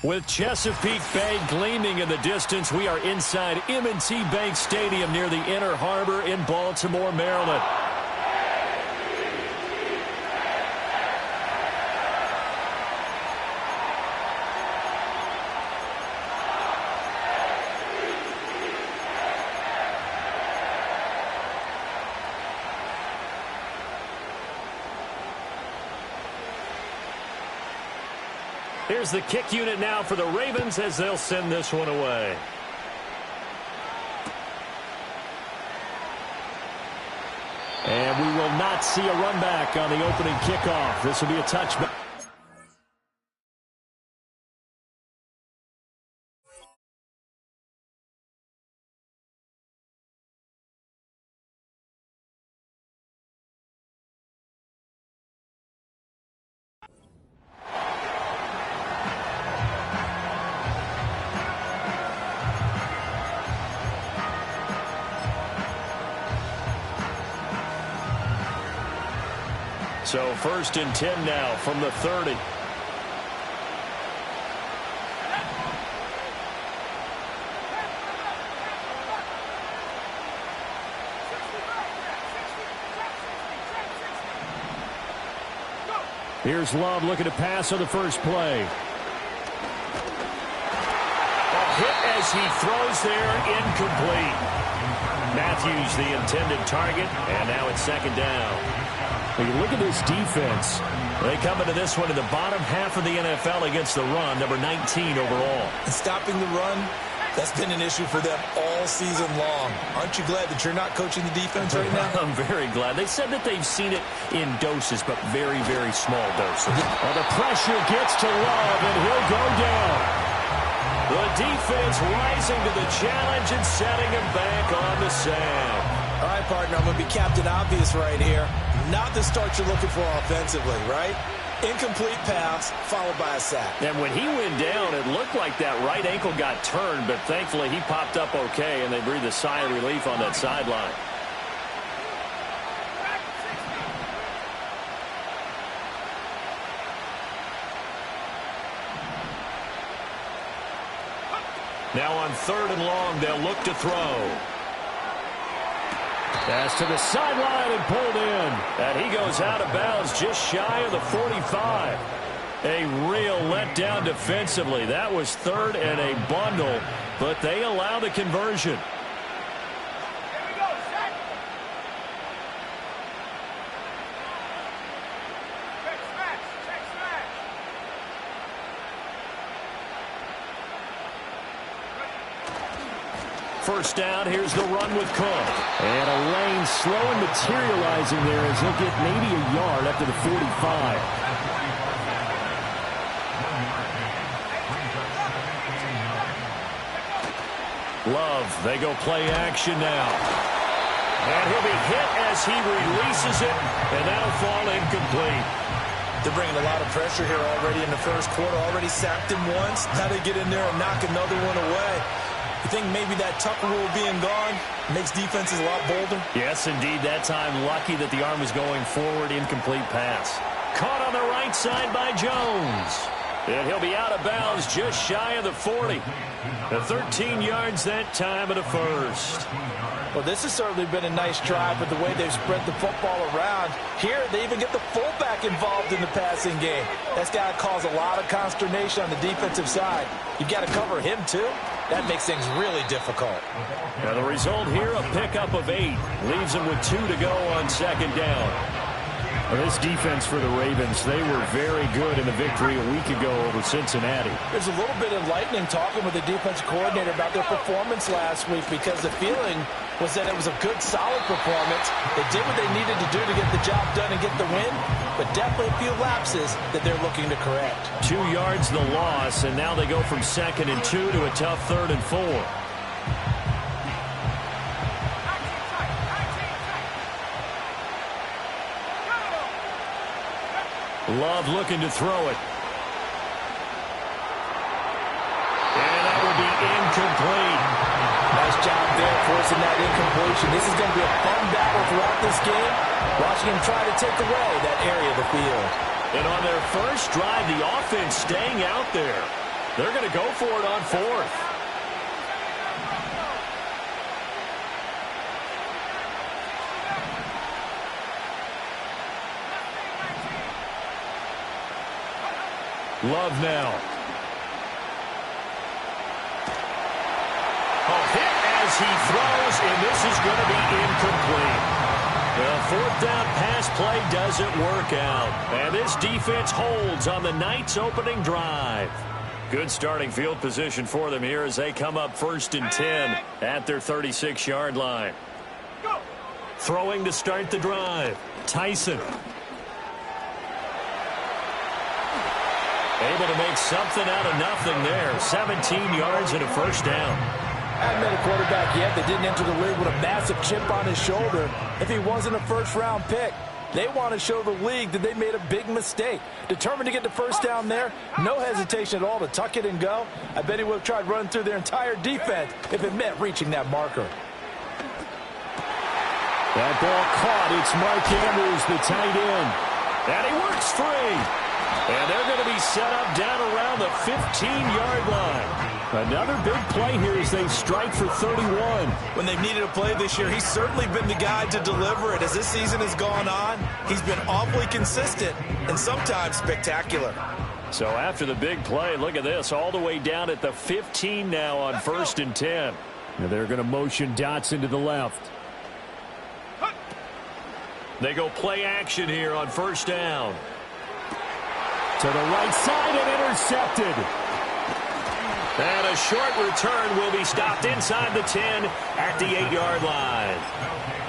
With Chesapeake Bay gleaming in the distance, we are inside M&T Bank Stadium near the Inner Harbor in Baltimore, Maryland. Here's the kick unit now for the Ravens as they'll send this one away. And we will not see a run back on the opening kickoff. This will be a touchback. So 1st and 10 now from the 30. Here's Love looking to pass on the first play. A hit as he throws there, incomplete. Matthews the intended target, and now it's 2nd down. When you look at this defense, they come into this one in the bottom half of the NFL against the run, number 19 overall. And stopping the run, that's been an issue for them all season long. Aren't you glad that you're not coaching the defense right now? I'm very glad. They said that they've seen it in doses, but very, very small doses. Well, the pressure gets to Love, and he'll go down. The defense rising to the challenge and setting him back on the sand. All right, partner, I'm going to be Captain Obvious right here. Not the start you're looking for offensively, right? Incomplete pass followed by a sack. And when he went down, it looked like that right ankle got turned, but thankfully he popped up okay, and they breathed a sigh of relief on that sideline. Now on 3rd and long, they'll look to throw. Pass to the sideline and pulled in. And he goes out of bounds just shy of the 45. A real letdown defensively. That was 3rd and a bundle, but they allow the conversion. First down, here's the run with Cook. And a lane slowly materializing there as he'll get maybe a yard after the 45. Love, they go play action now. And he'll be hit as he releases it, and that'll fall incomplete. They're bringing a lot of pressure here already in the first quarter. Already sacked him once. Now they get in there and knock another one away. You think maybe that Tucker rule being gone makes defenses a lot bolder? Yes, indeed. That time, lucky that the arm was going forward. Incomplete pass. Caught on the right side by Jones. And he'll be out of bounds just shy of the 40. The 13 yards that time of the first. Well, this has certainly been a nice drive with the way they've spread the football around. Here, they even get the fullback involved in the passing game. That's got to cause a lot of consternation on the defensive side. You've got to cover him, too. That makes things really difficult. Now the result here, a pickup of 8. Leaves them with 2 to go on 2nd down. Well, this defense for the Ravens, they were very good in the victory a week ago over Cincinnati. There's a little bit enlightening talking with the defensive coordinator about their performance last week because the feeling was that it was a good, solid performance. They did what they needed to do to get the job done and get the win, but definitely a few lapses that they're looking to correct. 2 yards the loss, and now they go from 2nd and 2 to a tough 3rd and 4. Love looking to throw it. And that will be incomplete. Nice job there forcing that incompletion. This is going to be a fun battle throughout this game. Watching him try to take away that area of the field. And on their first drive, the offense staying out there. They're going to go for it on fourth. Love now. A hit as he throws, and this is going to be incomplete. The fourth down pass play doesn't work out. And this defense holds on the Knights' opening drive. Good starting field position for them here as they come up 1st and 10 at their 36-yard line. Throwing to start the drive. Tyson. Able to make something out of nothing there. 17 yards and a first down. I haven't met a quarterback yet that didn't enter the league with a massive chip on his shoulder if he wasn't a first-round pick. They want to show the league that they made a big mistake. Determined to get the first down there, no hesitation at all to tuck it and go. I bet he would have tried running through their entire defense if it meant reaching that marker. That ball caught. It's Mark Andrews, the tight end. And he works free. And they're going to be set up down around the 15-yard line. Another big play here as they strike for 31. When they've needed a play this year, he's certainly been the guy to deliver it. As this season has gone on, he's been awfully consistent and sometimes spectacular. So after the big play, look at this, all the way down at the 15 now on 1st and 10. And they're going to motion Dotson to the left. They go play action here on 1st down. To the right side and intercepted. And a short return will be stopped inside the 10 at the 8-yard line.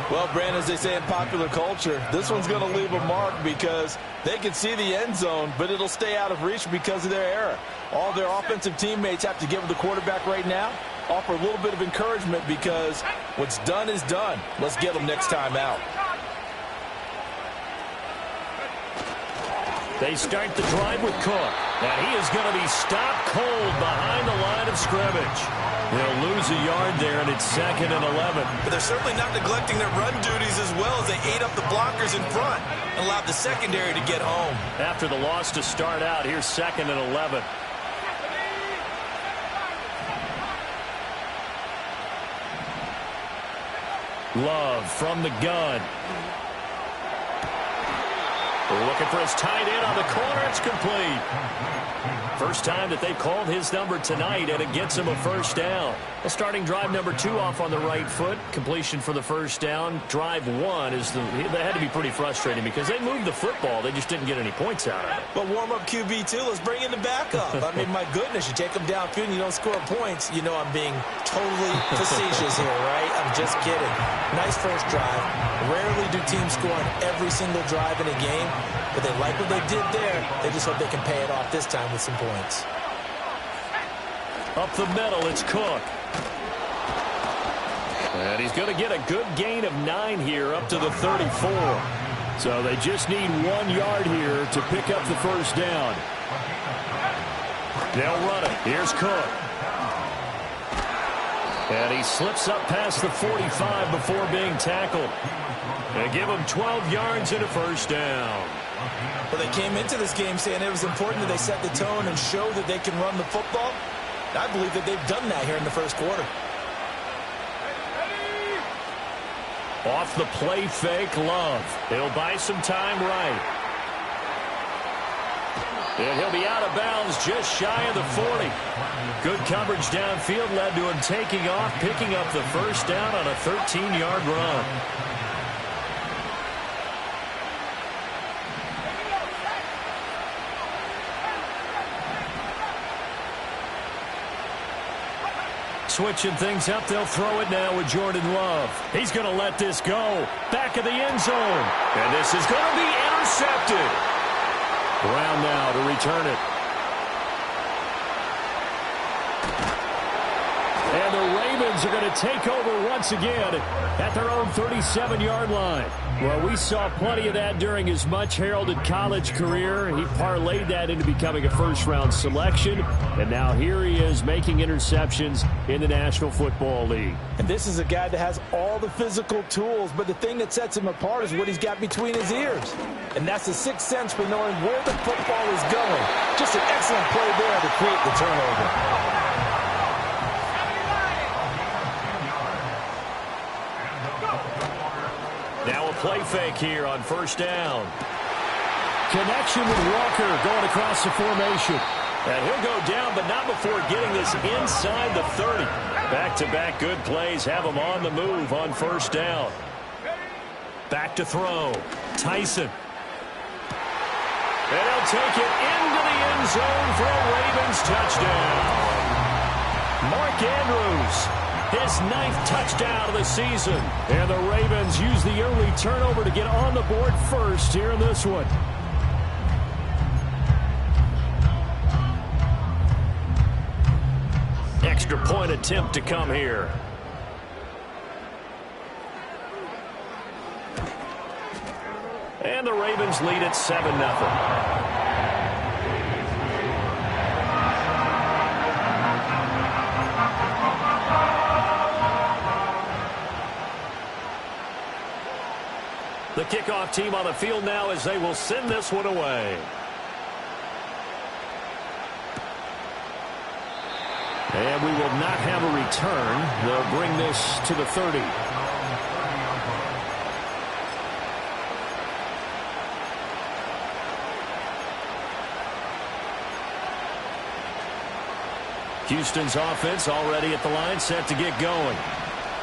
Well, Brandon, as they say in popular culture, this one's going to leave a mark because they can see the end zone, but it'll stay out of reach because of their error. All their offensive teammates have to give the quarterback right now, offer a little bit of encouragement because what's done is done. Let's get them next time out. They start the drive with Cook. And he is going to be stopped cold behind the line of scrimmage. They'll lose a yard there, and it's 2nd and 11. But they're certainly not neglecting their run duties as well as they ate up the blockers in front and allowed the secondary to get home. After the loss to start out, here's 2nd and 11. Love from the gun. Looking for his tight end on the corner. It's complete. First time that they've called his number tonight, and it gets him a first down. Well, starting drive number 2 off on the right foot. Completion for the first down. Drive 1 is that had to be pretty frustrating because they moved the football. They just didn't get any points out of it. But warm-up QB2, let's bring in the backup. I mean, my goodness, you take them downfield and you don't score points. You know I'm being totally facetious here, right? I'm just kidding. Nice first drive. Rarely do teams score on every single drive in a game, but they like what they did there. They just hope they can pay it off this time with some points. Up the middle, it's Cook. And he's going to get a good gain of 9 here up to the 34. So they just need 1 yard here to pick up the first down. They'll run it. Here's Cook. And he slips up past the 45 before being tackled. They give him 12 yards and a first down. Well, they came into this game saying it was important that they set the tone and show that they can run the football. I believe that they've done that here in the first quarter. Off the play fake, Love. He'll buy some time right. And he'll be out of bounds just shy of the 40. Good coverage downfield led to him taking off, picking up the first down on a 13-yard run. Switching things up, they'll throw it now with Jordan Love. He's going to let this go. Back of the end zone. And this is going to be intercepted. Brown now to return it. And the Ravens are going to take over once again at their own 37-yard line. Well, we saw plenty of that during his much-heralded college career. He parlayed that into becoming a first-round selection. And now here he is making interceptions in the National Football League. And this is a guy that has all the physical tools, but the thing that sets him apart is what he's got between his ears. And that's the sixth sense for knowing where the football is going. Just an Excellent play there to create the turnover. Now a play fake here on first down. Connection with Walker going across the formation. And he'll go down, but not before getting this inside the 30. Back-to-back good plays have him on the move on first down. Back to throw. Tyson. And he'll take it into the end zone for a Ravens touchdown. Mark Andrews, his 9th touchdown of the season. And the Ravens use the early turnover to get on the board first here in this one. Extra point attempt to come here. And the Ravens lead at 7-0. The kickoff team on the field now as they will send this one away. And we will not have a return. They'll bring this to the 30. Houston's offense already at the line, set to get going.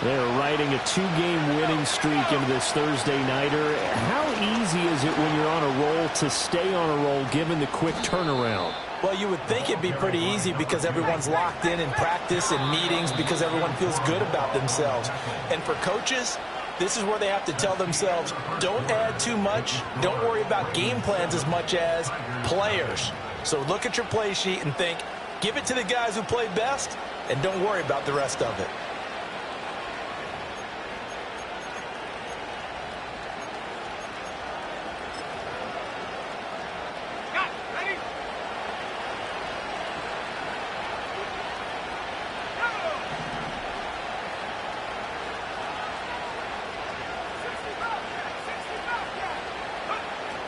They're riding a 2-game winning streak into this Thursday nighter. How easy is it when you're on a roll to stay on a roll given the quick turnaround? Well, you would think it'd be pretty easy because everyone's locked in practice and meetings because everyone feels good about themselves. And for coaches, this is where they have to tell themselves, don't add too much. Don't worry about game plans as much as players. So look at your play sheet and think, give it to the guys who play best, and don't worry about the rest of it.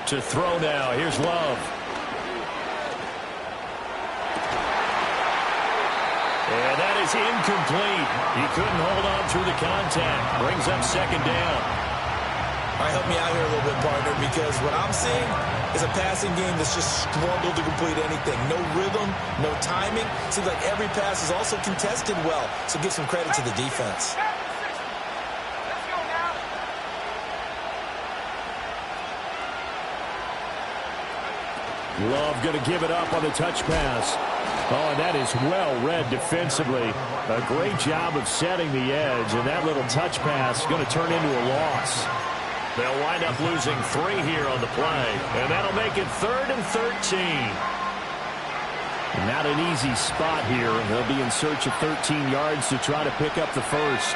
To throw now. Here's Love. And that is incomplete. He couldn't hold on through the contact. Brings up second down. All right, help me out here a little bit, partner, because what I'm seeing is a passing game that's just struggled to complete anything. No rhythm, no timing. Seems like every pass is also contested well, so give some credit to the defense. Love going to give it up on the touch pass. Oh, and that is well read defensively. A great job of setting the edge, and that little touch pass going to turn into a loss. They'll wind up losing 3 here on the play, and that'll make it 3rd and 13. Not an easy spot here. They'll be in search of 13 yards to try to pick up the first.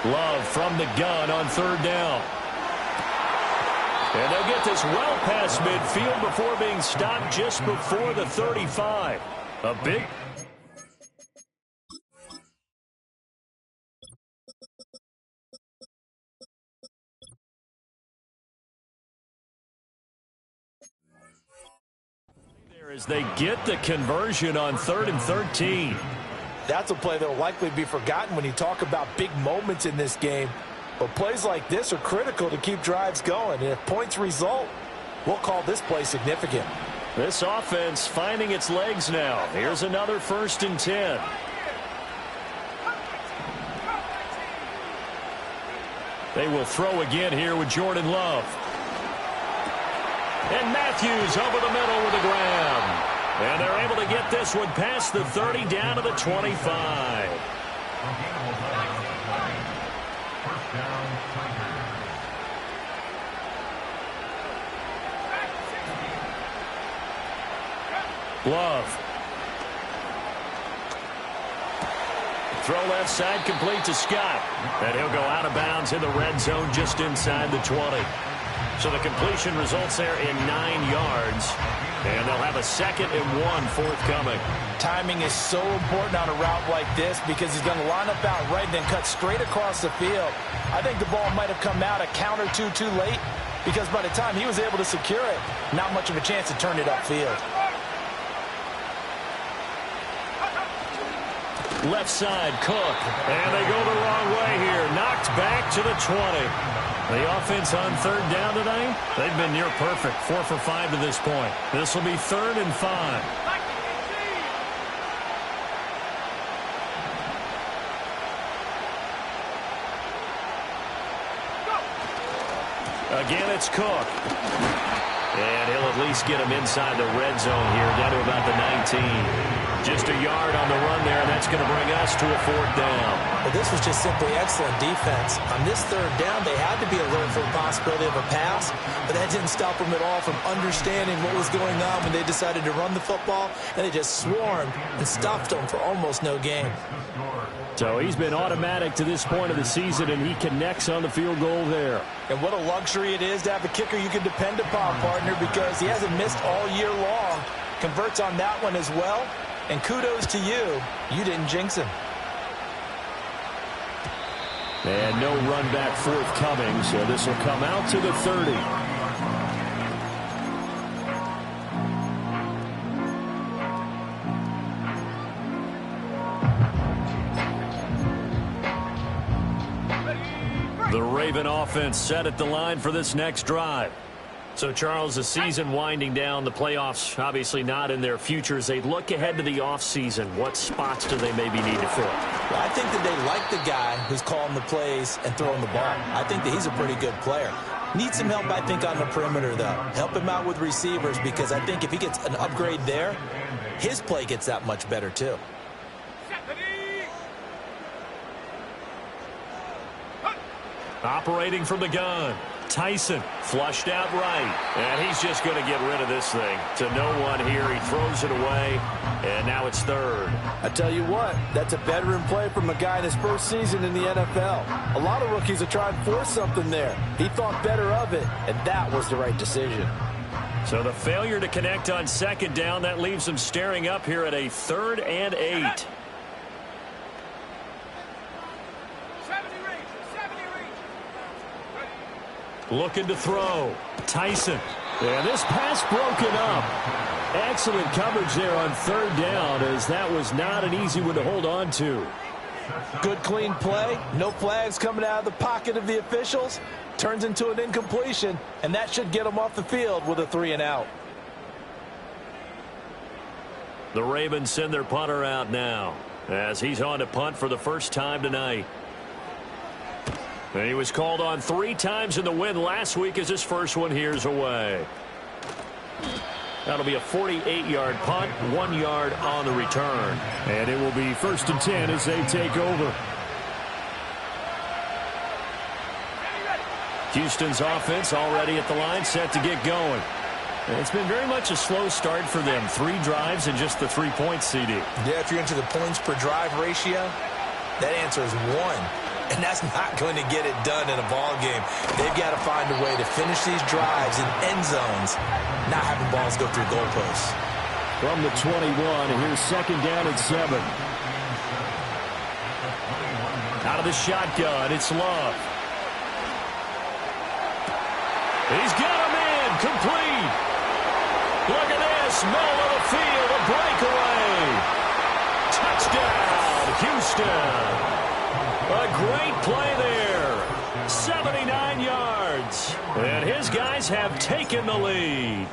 Love from the gun on 3rd down. And they'll get this well past midfield before being stopped just before the 35. A big... there as they get the conversion on 3rd and 13. That's a play that will likely be forgotten when you talk about big moments in this game. But plays like this are critical to keep drives going. And if points result, we'll call this play significant. This offense finding its legs now. Here's another 1st and 10. They will throw again here with Jordan Love. And Matthews over the middle with a grab. And they're able to get this one past the 30 down to the 25. Love. Throw left side complete to Scott. And he'll go out of bounds in the red zone just inside the 20. So the completion results there in 9 yards. And they'll have a 2nd and 1 forthcoming. Timing is so important on a route like this because he's going to line up out right and then cut straight across the field. I think the ball might have come out a count or two too late because by the time he was able to secure it, not much of a chance to turn it upfield. Left side, Cook. And they go the wrong way here. Knocked back to the 20. The offense on 3rd down tonight, they've been near perfect. 4 for 5 to this point. This will be 3rd and 5. Again, it's Cook. And he'll at least get him inside the red zone here, down to about the 19. Just a yard on the run there, and that's going to bring us to a 4th down. Well, this was just simply excellent defense. On this 3rd down, they had to be alert for the possibility of a pass, but that didn't stop them at all from understanding what was going on when they decided to run the football, and they just swarmed and stuffed them for almost no gain. So he's been automatic to this point of the season, and he connects on the field goal there. And what a luxury it is to have a kicker you can depend upon, partner, because he hasn't missed all year long. Converts on that one as well. And kudos to you. You didn't jinx him. And no run back forthcoming, so this will come out to the 30. The Raven offense set at the line for this next drive. So, Charles, the season winding down, the playoffs obviously not in their future. As they look ahead to the offseason, what spots do they maybe need to fill? Well, I think that they like the guy who's calling the plays and throwing the ball. I think that he's a pretty good player. Needs some help, I think, on the perimeter, though. Help him out with receivers because I think if he gets an upgrade there, his play gets that much better, too. Operating from the gun. Tyson flushed out right. And he's just going to get rid of this thing. To no one here. He throws it away. And now it's 3rd. I tell you what, that's a veteran play from a guy in his first season in the NFL. A lot of rookies are trying to force something there. He thought better of it, and that was the right decision. So the failure to connect on 2nd down, that leaves them staring up here at a 3rd and 8. Looking to throw. Tyson. And this pass broken up. Excellent coverage there on 3rd down, as that was not an easy one to hold on to. Good, clean play. No flags coming out of the pocket of the officials. Turns into an incompletion, and that should get them off the field with a 3 and out. The Ravens send their punter out now, as he's on to punt for the first time tonight. And he was called on 3 times in the win last week as his first one here's away. That'll be a 48-yard punt, 1 yard on the return. And it will be 1st and 10 as they take over. Houston's offense already at the line, set to get going. And it's been very much a slow start for them. 3 drives and just the 3 points, CD. Yeah, if you're into the points per drive ratio, that answer is 1. And that's not going to get it done in a ball game. They've got to find a way to finish these drives in end zones, not having balls go through goalposts. From the 21, and here's 2nd down and 7. Out of the shotgun, it's Love. He's got him in, complete. Look at this, middle of the field, a breakaway. Touchdown, Houston. A great play there. 79 yards. And his guys have taken the lead.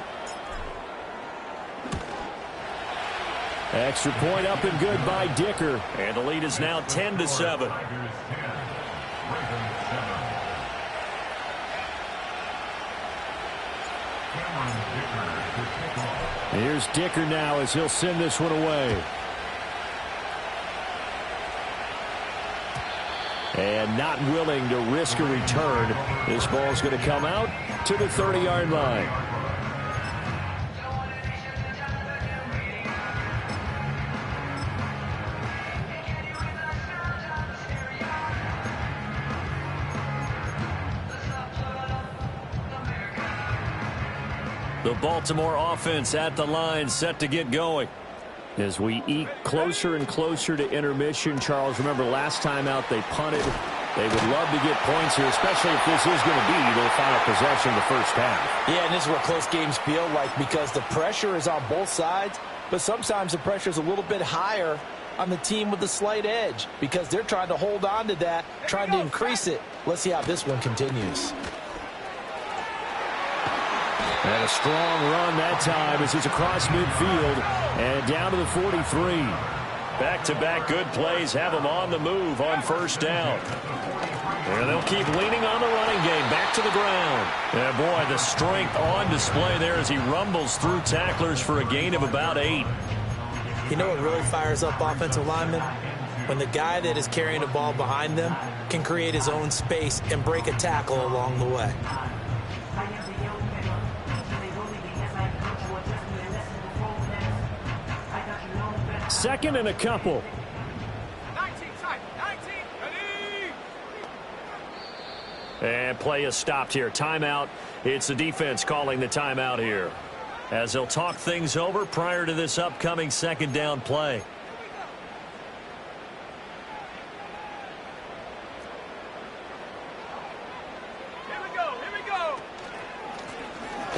Extra point up and good by Dicker. And the lead is now 10-7. Here's Dicker now as he'll send this one away. And not willing to risk a return. This ball's going to come out to the 30-yard line. The Baltimore offense at the line, set to get going. As we eke closer and closer to intermission, Charles, remember last time out they punted. They would love to get points here, especially if this is going to be their final possession of the first half. Yeah, and this is what close games feel like because the pressure is on both sides, but sometimes the pressure is a little bit higher on the team with the slight edge because they're trying to hold on to that, trying to increase it. Let's see how this one continues. And a strong run that time as it's across midfield and down to the 43. Back-to-back good plays have them on the move on first down. And they'll keep leaning on the running game. Back to the ground. And boy, the strength on display there as he rumbles through tacklers for a gain of about 8. You know what really fires up offensive linemen? When the guy that is carrying the ball behind them can create his own space and break a tackle along the way. Second and a couple. 19, ready? And play is stopped here. Timeout. It's the defense calling the timeout here, as they'll talk things over prior to this upcoming second down play. Here we go.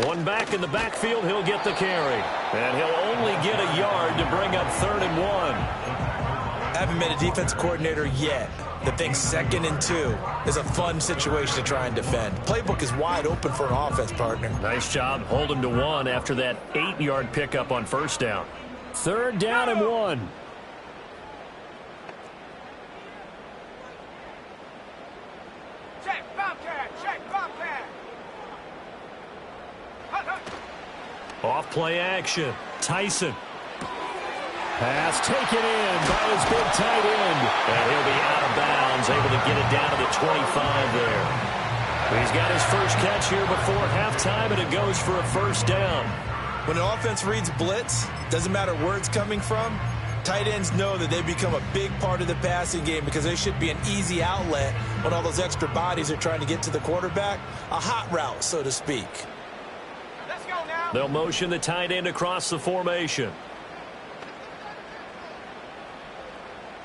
One back in the backfield, he'll get the carry. And he'll only get a yard to bring up 3rd and 1. I haven't been a defense coordinator yet that thinks 2nd and 2 is a fun situation to try and defend. Playbook is wide open for an offense, partner. Nice job holding to 1 after that 8-yard pickup on first down. 3rd down and 1. Check, Bobcat. Off play action. Tyson. Pass taken in by his big tight end. And he'll be out of bounds, able to get it down to the 25 there. He's got his first catch here before halftime, and it goes for a first down. When an offense reads blitz, doesn't matter where it's coming from, tight ends know that they become a big part of the passing game because they should be an easy outlet when all those extra bodies are trying to get to the quarterback. A hot route, so to speak. Let's go now. They'll motion the tight end across the formation.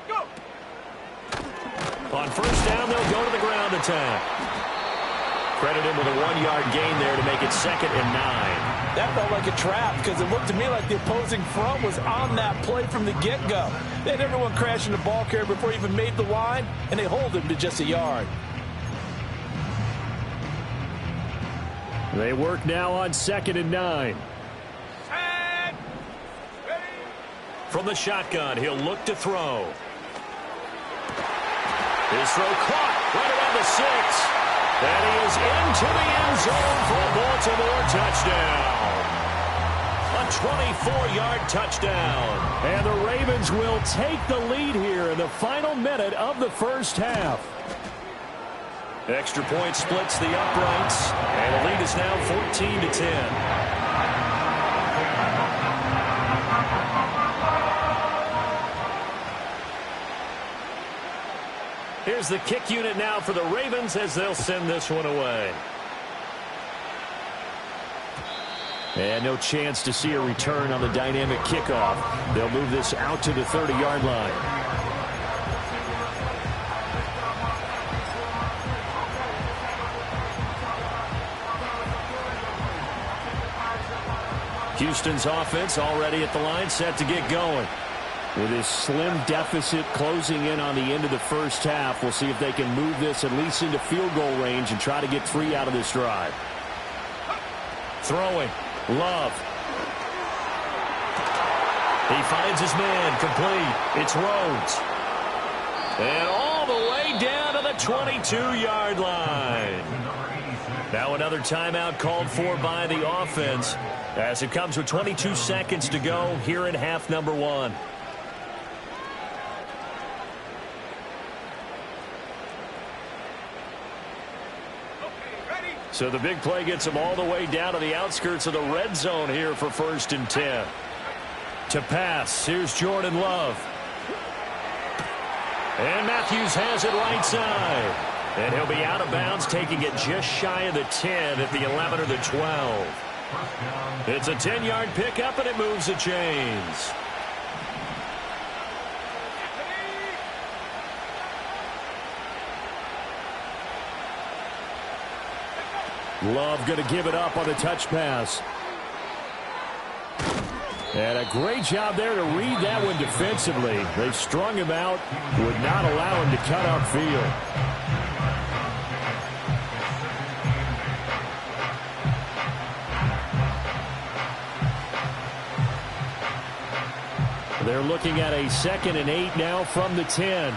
Go. On first down, they'll go to the ground attack. Credit him with a 1-yard gain there to make it 2nd and 9. That felt like a trap because it looked to me like the opposing front was on that play from the get-go. They had everyone crashing the ball carrier before he even made the line, and they hold him to just a yard. They work now on 2nd and 9. Set. Ready. From the shotgun, he'll look to throw. His throw caught right around the 6. And he is into the end zone for a Baltimore touchdown. A 24-yard touchdown. And the Ravens will take the lead here in the final minute of the first half. Extra point splits the uprights, and the lead is now 14-10. Here's the kick unit now for the Ravens as they'll send this one away. And no chance to see a return on the dynamic kickoff. They'll move this out to the 30-yard line. Houston's offense already at the line, set to get going. With his slim deficit closing in on the end of the first half, we'll see if they can move this at least into field goal range and try to get 3 out of this drive. Throwing. Love. He finds his man. Complete. It's Rhodes. And all the way down to the 22-yard line. Now another timeout called for by the offense as it comes with 22 seconds to go here in half number 1. So the big play gets him all the way down to the outskirts of the red zone here for 1st and 10. To pass, here's Jordan Love. And Matthews has it right side. And he'll be out of bounds, taking it just shy of the 10 at the 11 or the 12. It's a 10-yard pickup, and it moves the chains. Love going to give it up on the touch pass. And a great job there to read that one defensively. They strung him out, would not allow him to cut upfield. They're looking at a 2nd and 8 now from the 10.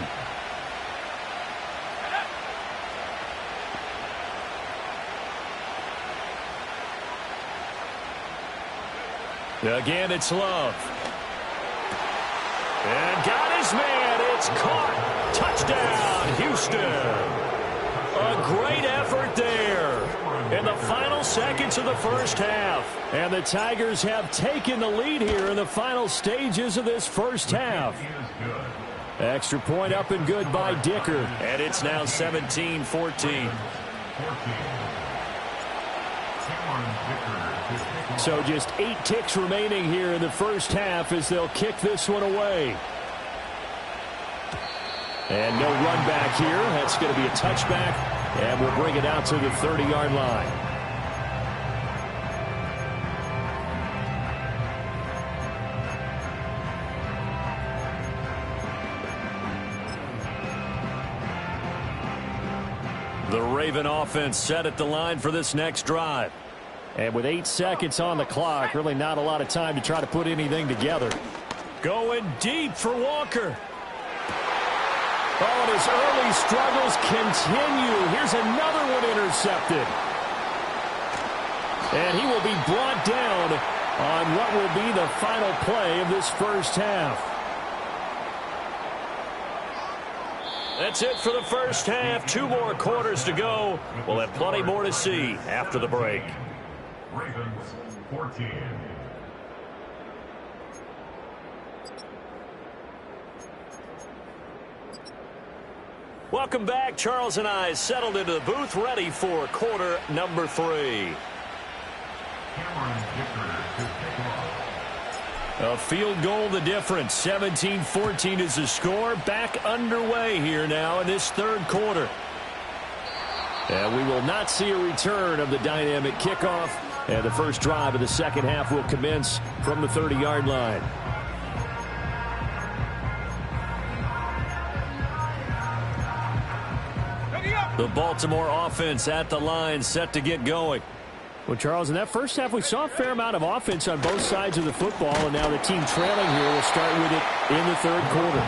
Again, it's Love. And got his man. It's caught. Touchdown, Houston. A great effort there in the final seconds of the first half. And the Tigers have taken the lead here in the final stages of this first half. Extra point up and good by Dicker. And it's now 17-14. So just 8 ticks remaining here in the first half as they'll kick this one away. And no run back here. That's going to be a touchback, and we'll bring it out to the 30-yard line. The Raven offense set at the line for this next drive. And with 8 seconds on the clock, really not a lot of time to try to put anything together. Going deep for Walker. Oh, and his early struggles continue. Here's another one intercepted. And he will be brought down on what will be the final play of this first half. That's it for the first half. 2 more quarters to go. We'll have plenty more to see after the break. Ravens 14. Welcome back. Charles and I settled into the booth, ready for quarter number 3. A field goal the difference. 17-14 is the score. Back underway here now in this third quarter. And we will not see a return of the dynamic kickoff. And the first drive of the second half will commence from the 30-yard line. The Baltimore offense at the line, set to get going. Well, Charles, in that first half, we saw a fair amount of offense on both sides of the football, and now the team trailing here will start with it in the third quarter.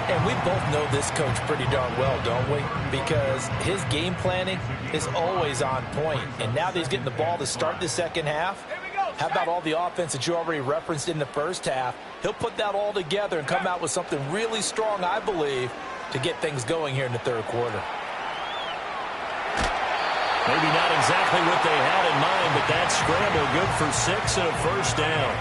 And we both know this coach pretty darn well, don't we? Because his game planning is always on point. And now that he's getting the ball to start the second half, how about all the offense that you already referenced in the first half? He'll put that all together and come out with something really strong, I believe, to get things going here in the third quarter. Maybe not exactly what they had in mind, but that scramble good for 6 and a first down.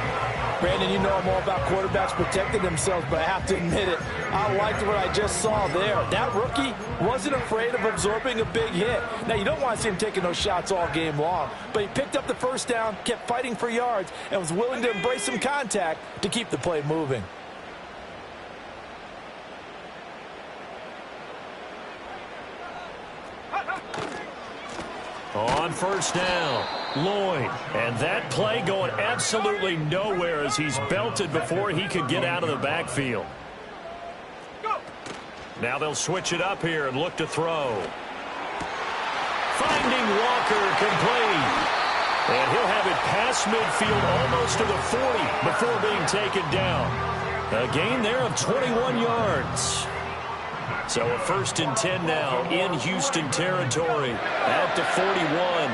Brandon, you know I'm all about quarterbacks protecting themselves, but I have to admit it. I liked what I just saw there. That rookie wasn't afraid of absorbing a big hit. Now, you don't want to see him taking those shots all game long, but he picked up the first down, kept fighting for yards, and was willing to embrace some contact to keep the play moving. On first down, Lloyd. And that play going absolutely nowhere as he's belted before he could get out of the backfield. Now they'll switch it up here and look to throw. Finding Walker complete. And he'll have it past midfield almost to the 40 before being taken down. A gain there of 21 yards. So a 1st and 10 now in Houston territory at the 41.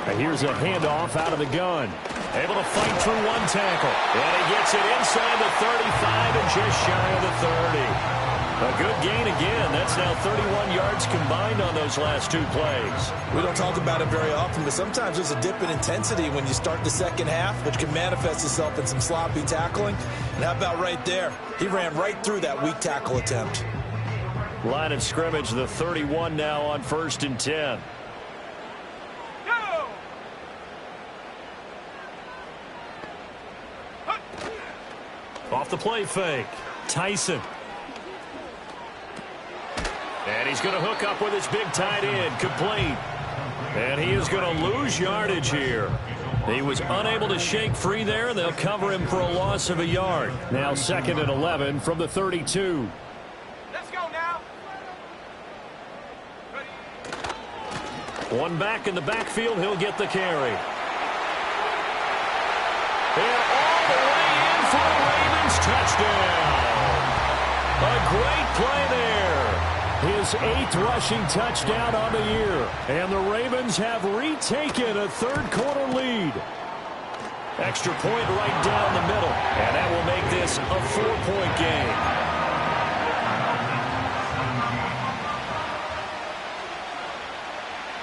And here's a handoff out of the gun. Able to fight through one tackle. And he gets it inside the 35 and just shy of the 30. A good gain again. That's now 31 yards combined on those last 2 plays. We don't talk about it very often, but sometimes there's a dip in intensity when you start the second half, which can manifest itself in some sloppy tackling. And how about right there? He ran right through that weak tackle attempt. Line of scrimmage, the 31 now on 1st and 10. off the play fake. Tyson. And he's going to hook up with his big tight end. Complete. And he is going to lose yardage here. He was unable to shake free there, and they'll cover him for a loss of a yard. Now 2nd and 11 from the 32. Let's go now. One back in the backfield. He'll get the carry. And all the way in for the Ravens. Touchdown. A great play there. His 8th rushing touchdown on the year. And the Ravens have retaken a third-quarter lead. Extra point right down the middle. And that will make this a 4-point game.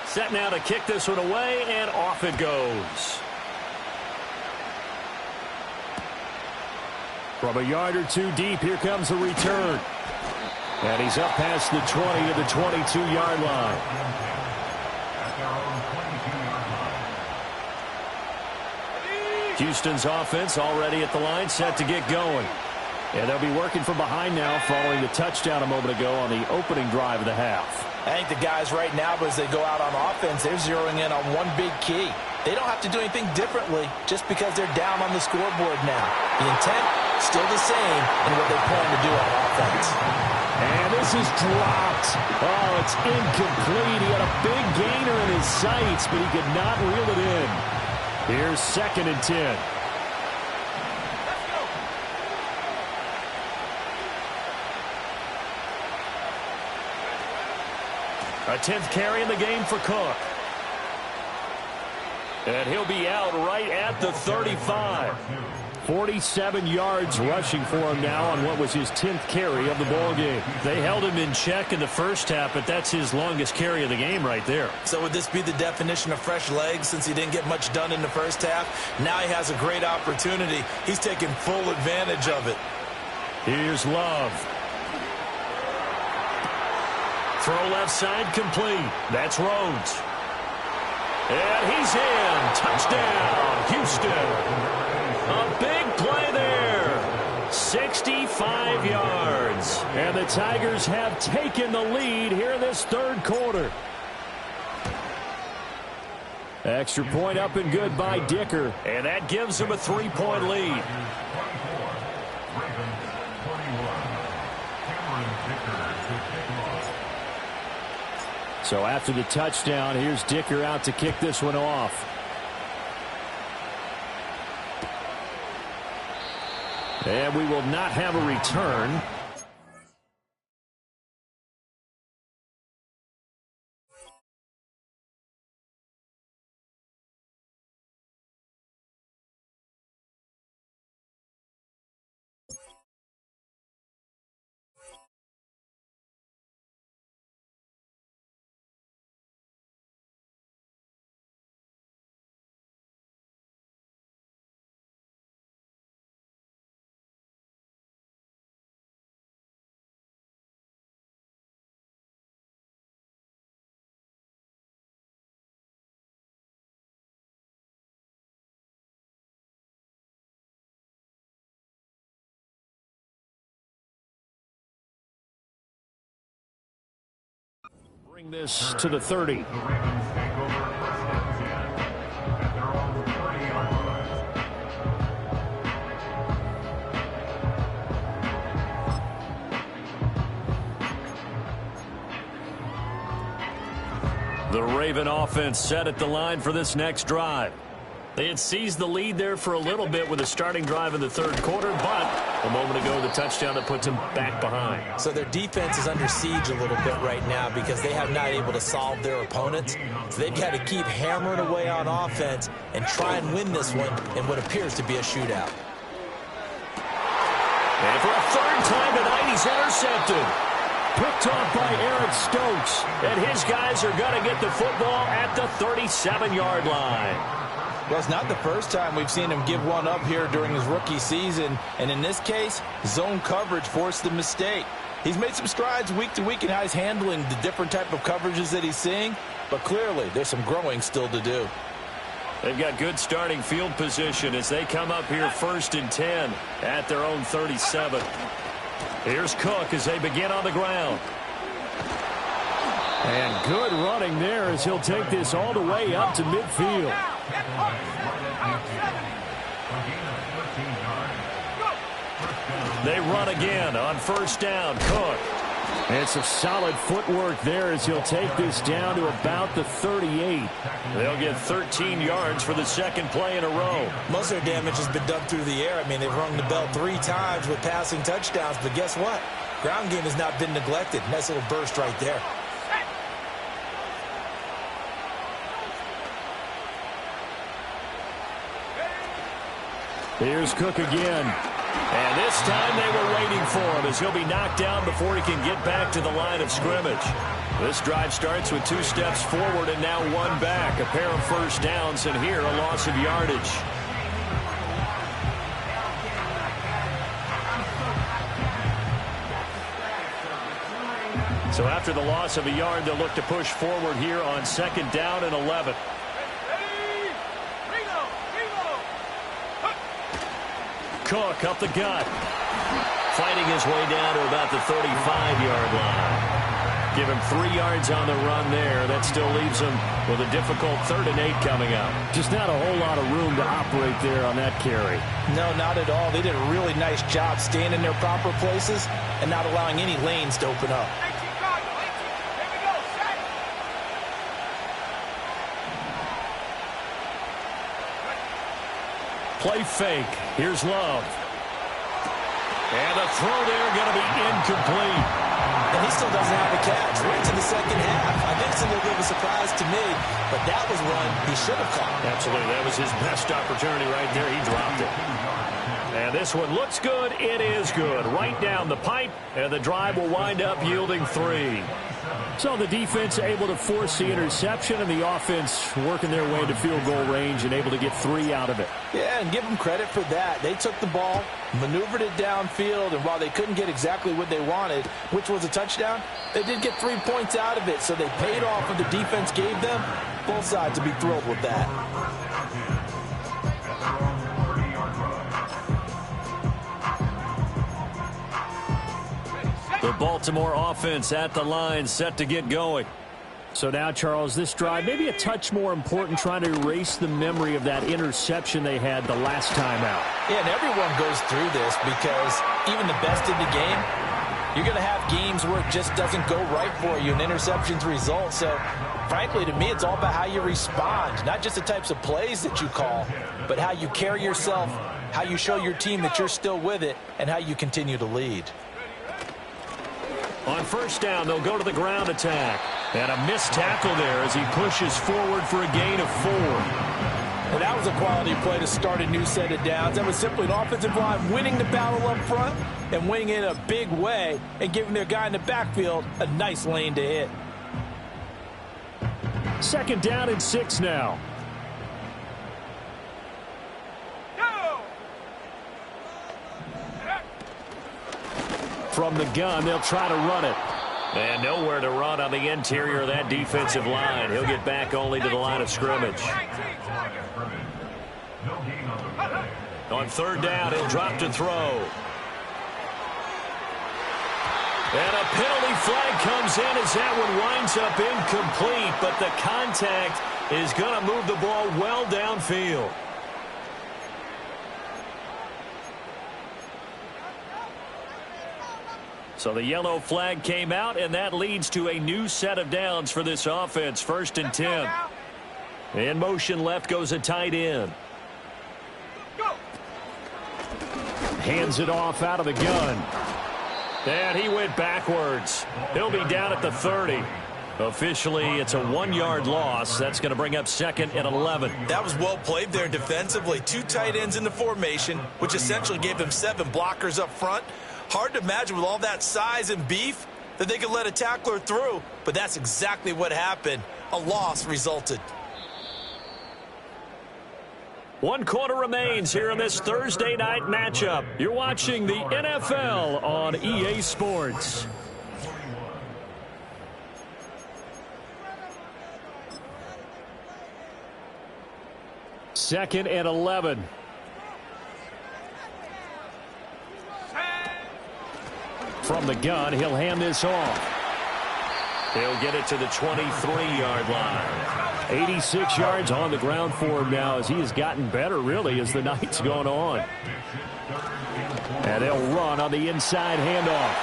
Set now to kick this one away, and off it goes. From a yard or two deep, here comes the return. And he's up past the 20 to the 22-yard line. Houston's offense already at the line, set to get going. And they'll be working from behind now following the touchdown a moment ago on the opening drive of the half. I think the guys right now, as they go out on offense, they're zeroing in on one big key. They don't have to do anything differently just because they're down on the scoreboard now. The intent, still the same in what they plan to do on offense. And this is dropped. Oh, it's incomplete. He had a big gainer in his sights, but he could not reel it in. Here's 2nd and 10. A 10th carry in the game for Cook. And he'll be out right at the 35. 47 yards rushing for him now on what was his 10th carry of the ball game. They held him in check in the first half, but that's his longest carry of the game right there. So would this be the definition of fresh legs since he didn't get much done in the first half? Now he has a great opportunity. He's taking full advantage of it. Here's Love. Throw left side complete. That's Rhodes. And he's in. Touchdown, Houston. A big play there. 65 yards. And the Tigers have taken the lead here in this third quarter. Extra point up and good by Dicker. And that gives him a 3-point lead. So after the touchdown, here's Dicker out to kick this one off. And we will not have a return. Bring this to the 30. The Raven offense set at the line for this next drive. They had seized the lead there for a little bit with a starting drive in the third quarter, but a moment ago the touchdown that puts them back behind. So their defense is under siege a little bit right now because they have not able to solve their opponents. So they've got to keep hammering away on offense and try and win this one in what appears to be a shootout. And for a third time tonight, he's intercepted. Picked off by Eric Stokes. And his guys are going to get the football at the 37-yard line. Well, it's not the first time we've seen him give one up here during his rookie season. And in this case, zone coverage forced the mistake. He's made some strides week to week in how he's handling the different type of coverages that he's seeing. But clearly, there's some growing still to do. They've got good starting field position as they come up here 1st and 10 at their own 37. Here's Cook as they begin on the ground. And good running there as he'll take this all the way up to midfield. They run again on 1st down. Cook. And some solid footwork there as he'll take this down to about the 38. They'll get 13 yards for the 2nd play in a row. Most of their damage has been done through the air. I mean, they've rung the bell 3 times with passing touchdowns, but guess what? Ground game has not been neglected. Nice little burst right there. Here's Cook again. And this time they were waiting for him as he'll be knocked down before he can get back to the line of scrimmage. This drive starts with 2 steps forward and now 1 back. A pair of 1st downs, and here a loss of yardage. So after the loss of a yard, they'll look to push forward here on 2nd down and 11. Cook up the gut. Fighting his way down to about the 35-yard line. Give him 3 yards on the run there. That still leaves him with a difficult 3rd and 8 coming up. Just not a whole lot of room to operate there on that carry. No, not at all. They did a really nice job staying in their proper places and not allowing any lanes to open up. Play fake. Here's Love. And the throw there going to be incomplete. And he still doesn't have a catch. Right to the 2nd half. I think it's a little bit of a surprise to me, but that was one he should have caught. Absolutely. That was his best opportunity right there. He dropped it. And this one looks good. It is good. Right down the pipe, and the drive will wind up yielding 3. So the defense able to force the interception, and the offense working their way to field goal range and able to get 3 out of it. Yeah, and give them credit for that. They took the ball, maneuvered it downfield, and while they couldn't get exactly what they wanted, which was a touchdown, they did get 3 points out of it, so they paid off what the defense gave them. Both sides will be thrilled with that. The Baltimore offense at the line, set to get going. So now, Charles, this drive maybe a touch more important, trying to erase the memory of that interception they had the last time out. Yeah, and everyone goes through this because even the best in the game, you're going to have games where it just doesn't go right for you and interceptions result. So, frankly, to me, it's all about how you respond, not just the types of plays that you call, but how you carry yourself, how you show your team that you're still with it, and how you continue to lead. On 1st down, they'll go to the ground attack. And a missed tackle there as he pushes forward for a gain of 4. And that was a quality play to start a new set of downs. That was simply an offensive line winning the battle up front and winning it in a big way and giving their guy in the backfield a nice lane to hit. 2nd down and 6 now. From the gun, they'll try to run it. And nowhere to run on the interior of that defensive line. He'll get back only to the line of scrimmage. On 3rd down, he'll drop to throw. And a penalty flag comes in as that one winds up incomplete, but the contact is going to move the ball well downfield. So the yellow flag came out, and that leads to a new set of downs for this offense. 1st and 10. In motion left goes a tight end. Hands it off out of the gun. And he went backwards. He'll be down at the 30. Officially, it's a 1-yard loss. That's going to bring up 2nd and 11. That was well played there defensively. 2 tight ends in the formation, which essentially gave them 7 blockers up front. Hard to imagine with all that size and beef that they could let a tackler through, but that's exactly what happened. A loss resulted. 1 quarter remains here in this Thursday night matchup. You're watching the NFL on EA Sports. 2nd and 11. From the gun, he'll hand this off. He'll get it to the 23-yard line. 86 yards on the ground for him now as he has gotten better, really, as the night's gone on. And they'll run on the inside handoff.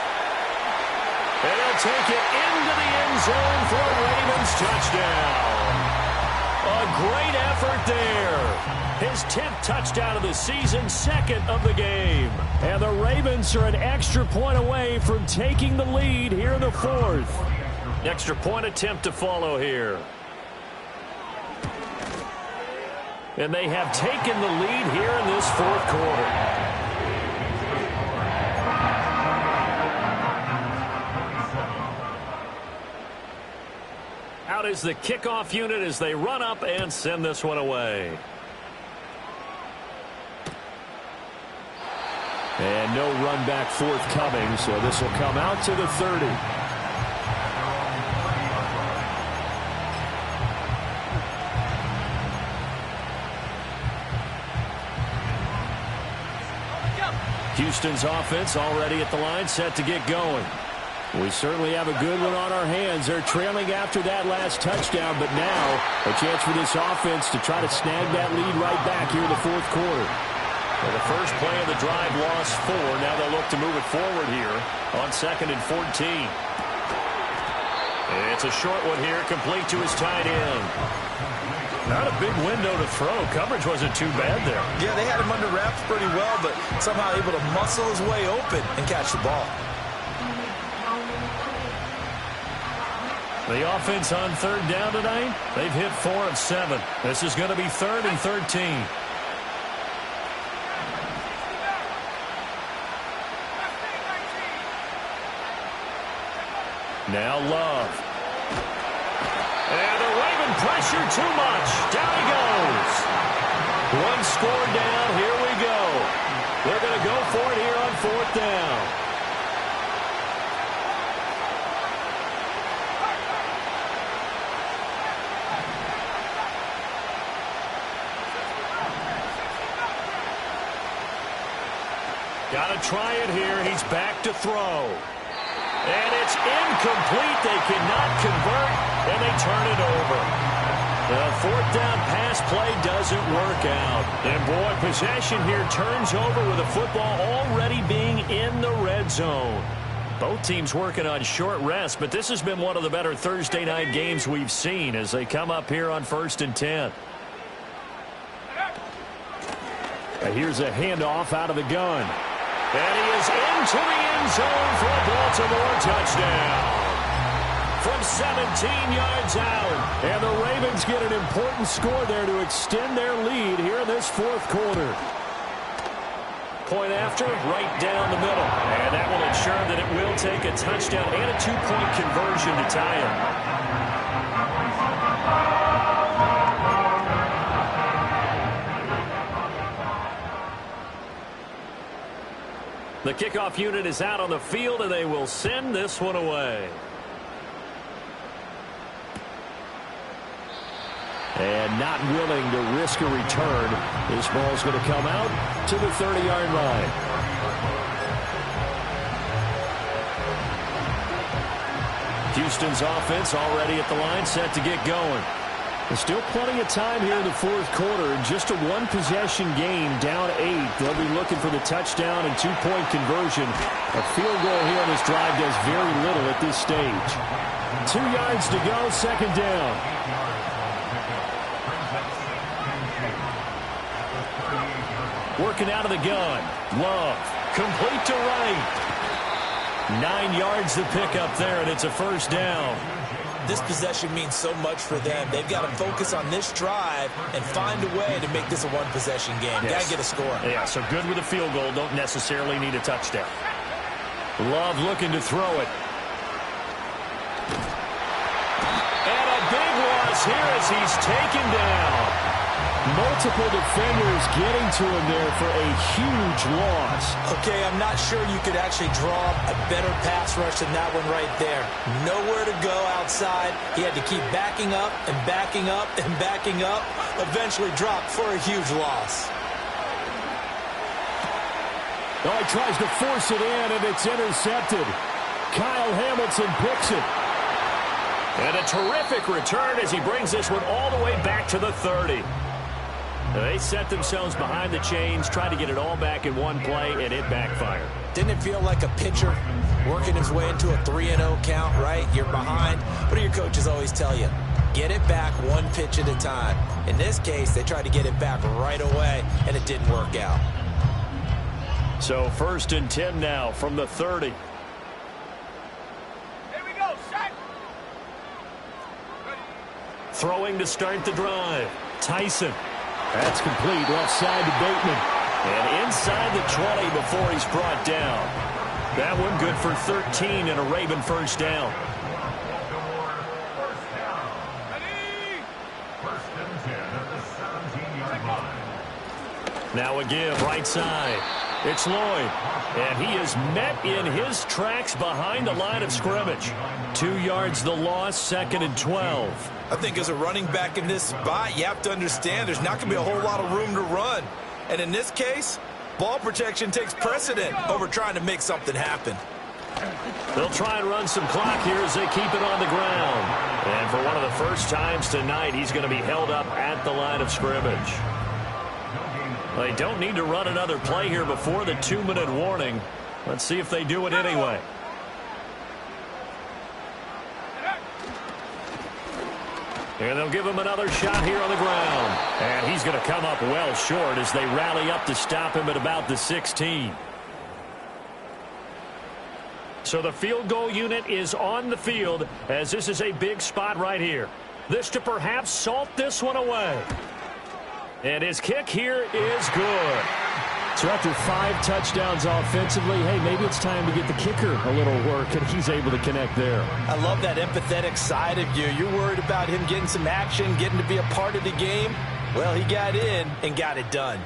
And he'll take it into the end zone for a Ravens touchdown. A great effort there. His 10th touchdown of the season, 2nd of the game. And the Ravens are an extra point away from taking the lead here in the 4th. Extra point attempt to follow here. And they have taken the lead here in this 4th quarter. Out is the kickoff unit as they run up and send this one away. And no run back forthcoming, so this will come out to the 30. Houston's offense already at the line, set to get going. We certainly have a good one on our hands. They're trailing after that last touchdown, but now a chance for this offense to try to snag that lead right back here in the 4th quarter. Well, the first play of the drive lost 4. Now they'll look to move it forward here on 2nd and 14. It's a short one here, complete to his tight end. Not a big window to throw. Coverage wasn't too bad there. Yeah, they had him under wraps pretty well, but somehow able to muscle his way open and catch the ball. The offense on 3rd down tonight, they've hit 4 of 7. This is going to be 3rd and 13. Now Love. And the Raven pressure too much. Down he goes. One score down. Here we go. They're going to go for it here on 4th down. Got to try it here. He's back to throw. And it's incomplete. They cannot convert, and they turn it over. The 4th down pass play doesn't work out. And, boy, possession here turns over with the football already being in the red zone. Both teams working on short rest, but this has been one of the better Thursday night games we've seen as they come up here on 1st and 10. And here's a handoff out of the gun. And he is into the end zone for a Baltimore touchdown. From 17 yards out. And the Ravens get an important score there to extend their lead here in this 4th quarter. Point after, right down the middle. And that will ensure that it will take a touchdown and a 2-point conversion to tie it. The kickoff unit is out on the field, and they will send this one away. And not willing to risk a return. This ball's going to come out to the 30-yard line. Houston's offense already at the line, set to get going. There's still plenty of time here in the 4th quarter. Just a one-possession game, down 8. They'll be looking for the touchdown and 2-point conversion. A field goal here on this drive does very little at this stage. 2 yards to go, 2nd down. Working out of the gun. Love. Complete to right. 9 yards to pick up there, and it's a 1st down. This possession means so much for them. They've got to focus on this drive and find a way to make this a one-possession game. Yes. Got to get a score. Yeah, so good with a field goal. Don't necessarily need a touchdown. Love looking to throw it. And a big loss here as he's taken down. Multiple defenders getting to him there for a huge loss. Okay, I'm not sure you could actually draw a better pass rush than that one right there. Nowhere to go outside. He had to keep backing up and backing up and backing up. Eventually dropped for a huge loss. Oh, he tries to force it in, and it's intercepted. Kyle Hamilton picks it. And a terrific return as he brings this one all the way back to the 30. They set themselves behind the chains, trying to get it all back in one play, and it backfired. Didn't it feel like a pitcher working his way into a 3-0 count, right? You're behind. What do your coaches always tell you? Get it back one pitch at a time. In this case, they tried to get it back right away, and it didn't work out. So 1st and 10 now from the 30. Here we go, set. Throwing to start the drive. Tyson. That's complete, left side to Bateman. And inside the 20 before he's brought down. That one good for 13 and a Raven first down. First and 10 at the 17-yard line. Now a give, right side. It's Lloyd. And he is met in his tracks behind the line of scrimmage. 2 yards the loss, 2nd and 12. I think as a running back in this spot, you have to understand there's not going to be a whole lot of room to run. And in this case, ball protection takes precedent over trying to make something happen. They'll try and run some clock here as they keep it on the ground. And for one of the first times tonight, he's going to be held up at the line of scrimmage. They don't need to run another play here before the 2-minute warning. Let's see if they do it anyway. And they'll give him another shot here on the ground. And he's going to come up well short as they rally up to stop him at about the 16. So the field goal unit is on the field as this is a big spot right here. This to perhaps salt this one away. And his kick here is good. So after 5 touchdowns offensively, hey, maybe it's time to get the kicker a little work, and he's able to connect there. I love that empathetic side of you. You're worried about him getting some action, getting to be a part of the game. Well, he got in and got it done.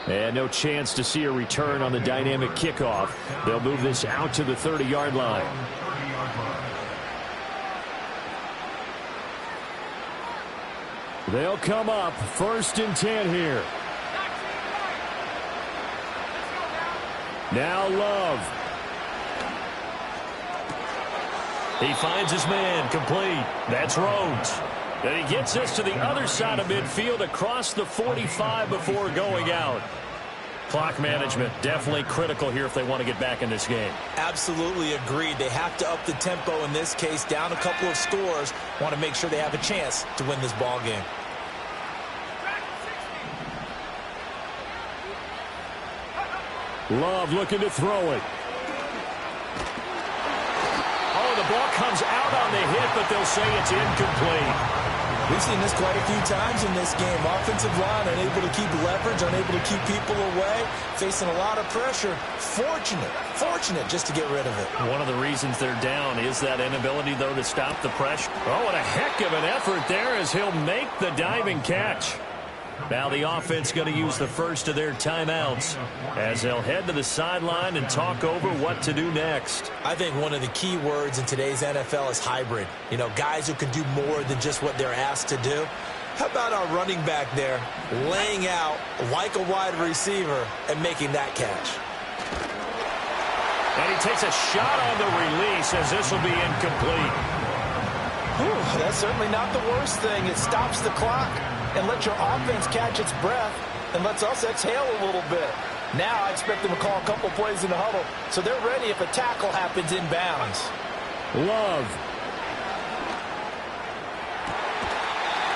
And no chance to see a return on the dynamic kickoff. They'll move this out to the 30-yard line. They'll come up 1st and 10 here. Now Love. He finds his man, complete. That's Rhodes. And he gets this to the other side of midfield across the 45 before going out. Clock management definitely critical here if they want to get back in this game. Absolutely agreed. They have to up the tempo in this case, down a couple of scores. Want to make sure they have a chance to win this ball game. Love looking to throw it. Oh, the ball comes out on the hit, but they'll say it's incomplete. We've seen this quite a few times in this game. Offensive line unable to keep leverage, unable to keep people away, facing a lot of pressure. Fortunate just to get rid of it. One of the reasons they're down is that inability, though, to stop the pressure. Oh, and a heck of an effort there as he'll make the diving catch. Now the offense going to use the first of their timeouts as they'll head to the sideline and talk over what to do next. I think one of the key words in today's NFL is hybrid. You know, guys who can do more than just what they're asked to do. How about our running back there laying out like a wide receiver and making that catch? And he takes a shot on the release as this will be incomplete. Whew, that's certainly not the worst thing. It stops the clock and lets your offense catch its breath and lets us exhale a little bit. Now I expect them to call a couple plays in the huddle so they're ready if a tackle happens inbounds. Love.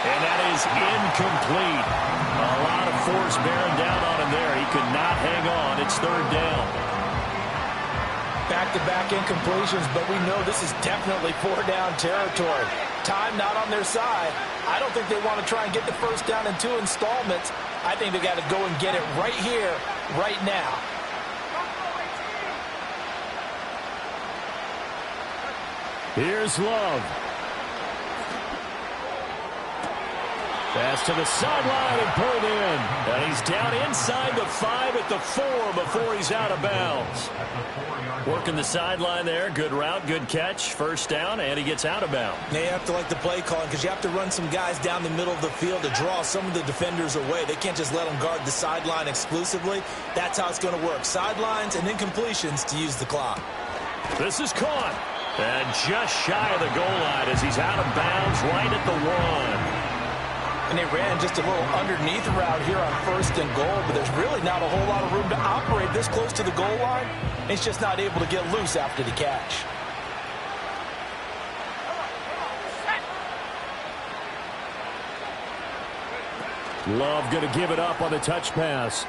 And that is incomplete. A lot of force bearing down on him there. He could not hang on. It's 3rd down. Back-to-back incompletions, but we know this is definitely 4-down territory. Time not on their side. I don't think they want to try and get the first down in 2 installments. I think they got to go and get it right here, right now. Here's Love. Pass to the sideline and pulled in. And he's down inside the 5 at the 4 before he's out of bounds. Working the sideline there. Good route, good catch. First down, and he gets out of bounds. Now you have to like the play calling because you have to run some guys down the middle of the field to draw some of the defenders away. They can't just let them guard the sideline exclusively. That's how it's going to work. Sidelines and then completions to use the clock. This is caught. And just shy of the goal line as he's out of bounds right at the 1. And they ran just a little underneath route here on 1st and goal, but there's really not a whole lot of room to operate this close to the goal line. He's just not able to get loose after the catch. Love going to give it up on the touch pass.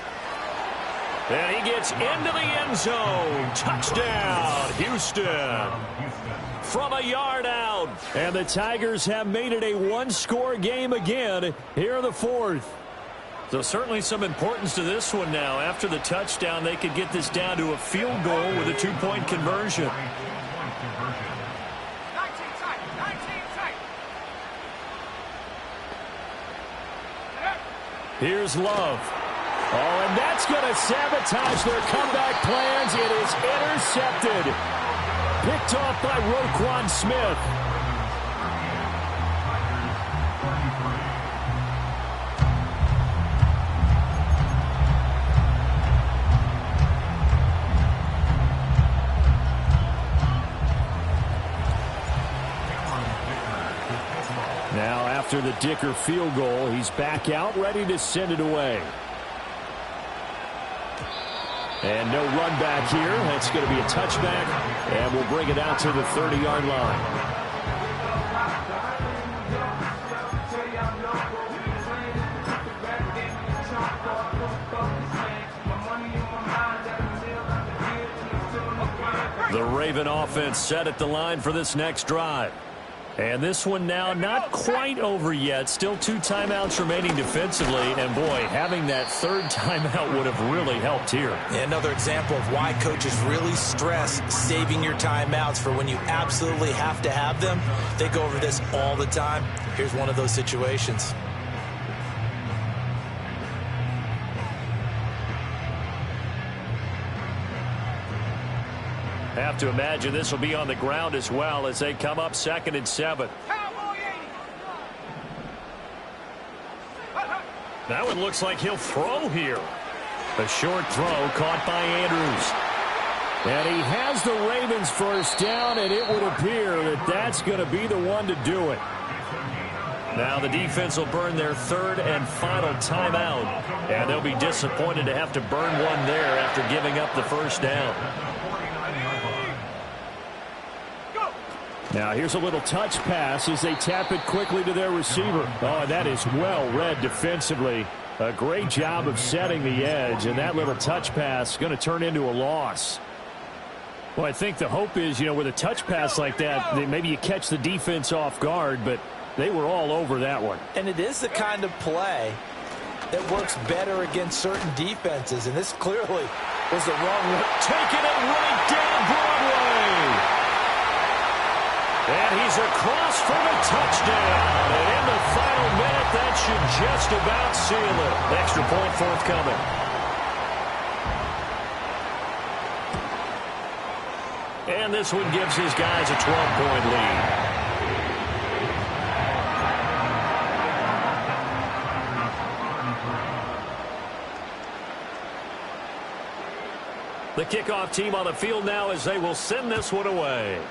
And he gets into the end zone. Touchdown, Houston. From a yard out. And the Tigers have made it a one-score game again here in the 4th. So certainly some importance to this one now. After the touchdown, they could get this down to a field goal with a 2-point conversion. 19 tight, 19 tight. Here's Love. Oh, and that's going to sabotage their comeback plans. It is intercepted. Picked off by Roquan Smith. Now, after the Dicker field goal, he's back out, ready to send it away. And no run back here. That's going to be a touchback, and we'll bring it out to the 30-yard line. The Raven offense set at the line for this next drive. And this one now not quite over yet. Still 2 timeouts remaining defensively. And, boy, having that 3rd timeout would have really helped here. Yeah, another example of why coaches really stress saving your timeouts for when you absolutely have to have them. They go over this all the time. Here's one of those situations. Have to imagine this will be on the ground as well as they come up 2nd and 7. That one looks like he'll throw here. A short throw caught by Andrews. And he has the Ravens first down, and it would appear that that's going to be the one to do it. Now the defense will burn their 3rd and final timeout. And they'll be disappointed to have to burn one there after giving up the first down. Now here's a little touch pass as they tap it quickly to their receiver. Oh, and that is well read defensively. A great job of setting the edge, and that little touch pass is going to turn into a loss. Well, I think the hope is, with a touch pass like that, maybe you catch the defense off guard, but they were all over that one. And it is the kind of play that works better against certain defenses, and this clearly was the wrong one. Taking it right down Broadway. And he's across for the touchdown. And in the final minute, that should just about seal it. Extra point forthcoming. And this one gives his guys a 12-point lead. The kickoff team on the field now as they will send this one away.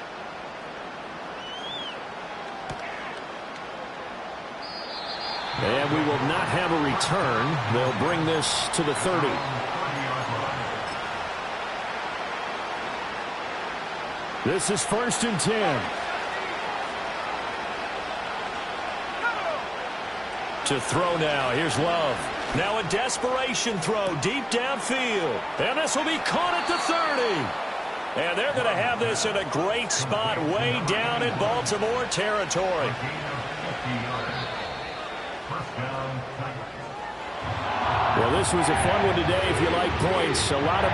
And we will not have a return. They'll bring this to the 30. This is 1st and 10. To throw now. Here's Love. Now a desperation throw deep downfield. And this will be caught at the 30. And they're going to have this in a great spot way down in Baltimore territory. Well, this was a fun one today if you like points. A lot of